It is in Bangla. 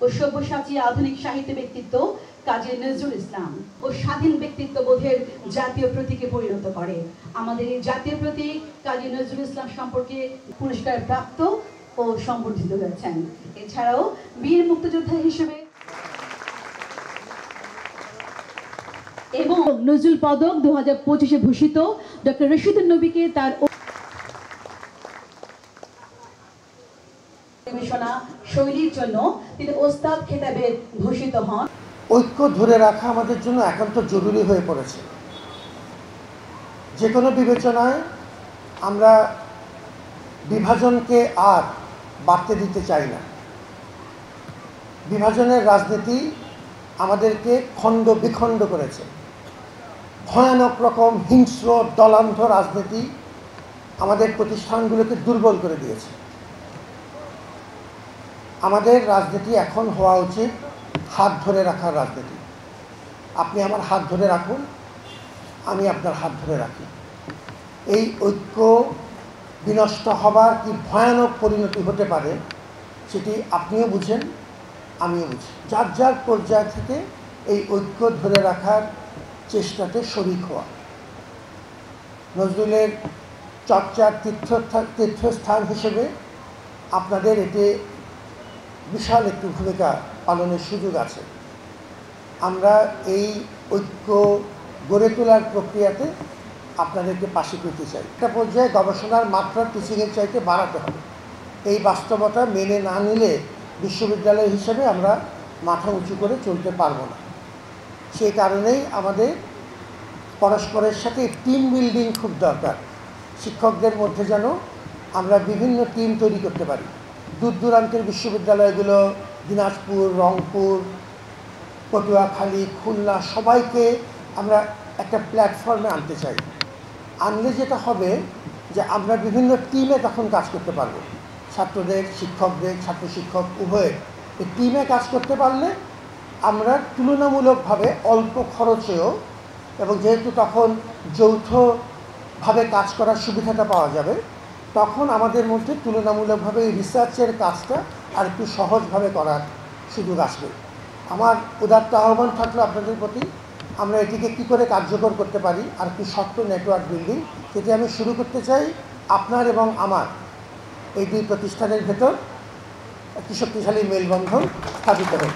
ও সব্যসাচী আধুনিক সাহিত্য ব্যক্তিত্ব কাজী নজরুল ইসলাম ও স্বাধীন ব্যক্তিত্ব বোধের জাতীয় প্রতীকে পরিণত করে। আমাদের এই জাতীয় প্রতীক কাজী নজরুল ইসলাম সম্পর্কে পুরস্কার প্রাপ্ত ও সম্বর্ধিত হয়েছেন। এছাড়াও বীর মুক্তিযোদ্ধা হিসেবে এবং নজরুল পদক 2025-এ ভূষিত ডক্টর রশিদুন নবীকে তার পরিবেশনা শৈলীর জন্য তিনি ওস্তাদ খেতাবে ভূষিত হন। ঐক্য ধরে রাখা আমাদের জন্য একান্ত জরুরি হয়ে পড়েছে। যে কোনো বিবেচনায় আমরা বিভাজনকে আর বাড়তে দিতে চাই না। বিভাজনের রাজনীতি আমাদেরকে খণ্ড বিখণ্ড করেছে। ভয়ানক রকম হিংস্র দলান্ধ রাজনীতি আমাদের প্রতিষ্ঠানগুলোকে দুর্বল করে দিয়েছে। আমাদের রাজনীতি এখন হওয়া উচিত হাত ধরে রাখার রাজনীতি। আপনি আমার হাত ধরে রাখুন, আমি আপনার হাত ধরে রাখি। এই ঐক্য বিনষ্ট হবার কি ভয়ানক পরিণতি হতে পারে সেটি আপনিও বুঝেন, আমিও বুঝি। যার যার পর্যায় থেকে এই ঐক্য ধরে রাখার চেষ্টাতে শরিক হওয়া। নজরুলের চর্চার তীর্থস্থান হিসেবে আপনাদের এতে বিশাল একটি ভূমিকা পালনের সুযোগ আছে। আমরা এই ঐক্য গড়ে তোলার প্রক্রিয়াতে আপনাদেরকে পাশে পেতে চাই। একটা পর্যায়ে গবেষণার মাত্রা টিচিংয়ের চাইতে বাড়াতে হবে। এই বাস্তবতা মেনে না নিলে বিশ্ববিদ্যালয় হিসেবে আমরা মাথা উঁচু করে চলতে পারবো না। সেই কারণেই আমাদের পরস্পরের সাথে টিম বিল্ডিং খুব দরকার। শিক্ষকদের মধ্যে যেন আমরা বিভিন্ন টিম তৈরি করতে পারি। দূর দূরান্তের বিশ্ববিদ্যালয়গুলো দিনাজপুর, রংপুর, পটুয়াখালী, খুলনা সবাইকে আমরা একটা প্ল্যাটফর্মে আনতে চাই। আনলে যেটা হবে যে আমরা বিভিন্ন টিমে তখন কাজ করতে পারবো। ছাত্রদের, শিক্ষকদের, ছাত্র শিক্ষক উভয়ে এই টিমে কাজ করতে পারলে আমরা তুলনামূলকভাবে অল্প খরচেও এবং যেহেতু তখন যৌথভাবে কাজ করার সুবিধাটা পাওয়া যাবে, তখন আমাদের মধ্যে তুলনামূলকভাবে এই রিসার্চের কাজটা আর একটু সহজভাবে করার সুযোগ আসবে। আমার উদাত্ত আহ্বান থাকলো আপনাদের প্রতি, আমরা এটিকে কী করে কার্যকর করতে পারি আর কি শক্ত নেটওয়ার্ক বিল্ডিং, যেটি আমি শুরু করতে চাই আপনার এবং আমার এই দুই প্রতিষ্ঠানের ভেতর একটি শক্তিশালী মেলবন্ধন স্থাপিত হয়।